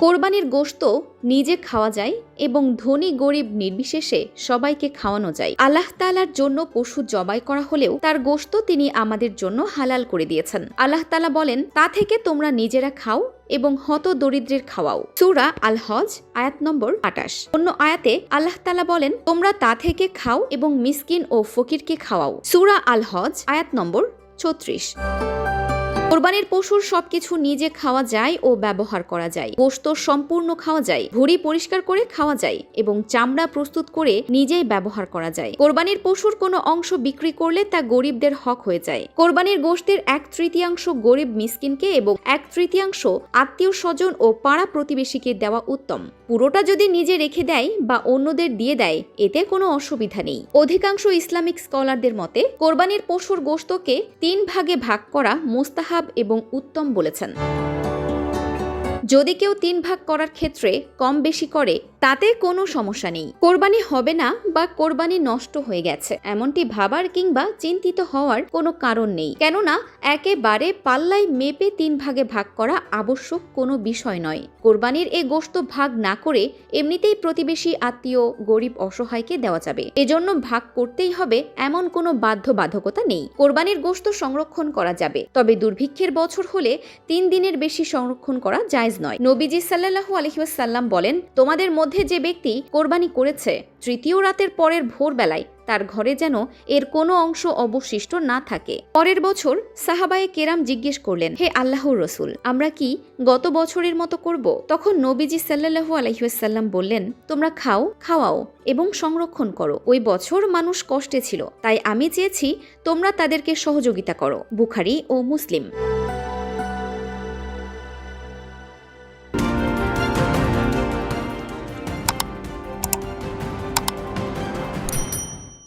কোরবানির গোশত নিজে খাওয়া যায় এবং ধনী গরিব নির্বিশেষে সবাইকে খাওয়ানো যায়। আল্লাহ তাআলার জন্য পশু জবাই করা হলেও তার গোশত তিনি আমাদের জন্য হালাল করে দিয়েছেন। আল্লাহ তাআলা বলেন, তা থেকে তোমরা নিজেরা খাও এবং হত দরিদ্রের খাওয়াও। সূরা আল হজ আয়াত নম্বর ২৮। অন্য আয়াতে আল্লাহ তাআলা বলেন, তোমরা তা থেকে খাও এবং মিসকিন ও ফকিরকে খাওয়াও। সূরা আল হজ আয়াত নম্বর ৩৬। কোরবানির পশুর সবকিছু নিজে খাওয়া যায় ও ব্যবহার করা যায়। গোশত সম্পূর্ণ খাওয়া যায়, ভুঁড়ি পরিষ্কার করে খাওয়া যায় এবং চামড়া প্রস্তুত করে নিজেই ব্যবহার করা যায়। কোরবানির পশুর কোনো অংশ বিক্রি করলে তা গরিবদের হক হয়ে যায়। কোরবানির গোশতের ১/৩ গরিব মিসকিনকে এবং ১/৩ আত্মীয় স্বজন ও পাড়া প্রতিবেশীকে দেওয়া উত্তম। পুরোটা যদি নিজে রেখে দেয় বা অন্যদের দিয়ে দেয়, এতে কোনো অসুবিধা নেই। অধিকাংশ ইসলামিক স্কলারদের মতে কোরবানির পশুর গোশতকে ৩ ভাগে ভাগ করা মুস্তাহাব এবং উত্তম বলেছেন। যদি কেউ ৩ ভাগ করার ক্ষেত্রে কম বেশি করে তাতে কোনো সমস্যা নেই। কোরবানি হবে না বা কোরবানি নষ্ট হয়ে গেছে এমনটি ভাবার কিংবা চিন্তিত হওয়ার কোনো কারণ নেই, কেননা একেবারে পাল্লায় মেপে ৩ ভাগে ভাগ করা আবশ্যক কোনো বিষয় নয়। কোরবানির এ গোশত ভাগ না করে এমনিতেই প্রতিবেশী, আত্মীয়, গরিব, অসহায়কে দেওয়া যাবে। এজন্য ভাগ করতেই হবে এমন কোনো বাধ্যবাধকতা নেই। কোরবানির গোশত সংরক্ষণ করা যাবে, তবে দুর্ভিক্ষের বছর হলে ৩ দিনের বেশি সংরক্ষণ করা জায়েজ নয়। নবীজি সাল্লাল্লাহু আলাইহি ওয়াসাল্লাম বলেন, তোমাদের মধ্যে যে ব্যক্তি কোরবানি করেছে, তৃতীয় রাতের পরের ভোরবেলায় তার ঘরে যেন এর কোনো অংশ অবশিষ্ট না থাকে। পরের বছর সাহাবায়ে কেরাম জিজ্ঞেস করলেন, হে আল্লাহর রসুল, আমরা কি গত বছরের মতো করব? তখন নবীজি সাল্লাল্লাহু আলাইহি ওয়াসাল্লাম বললেন, তোমরা খাও, খাওয়াও এবং সংরক্ষণ করো। ওই বছর মানুষ কষ্টে ছিল, তাই আমি চেয়েছি তোমরা তাদেরকে সহযোগিতা করো। বুখারী ও মুসলিম।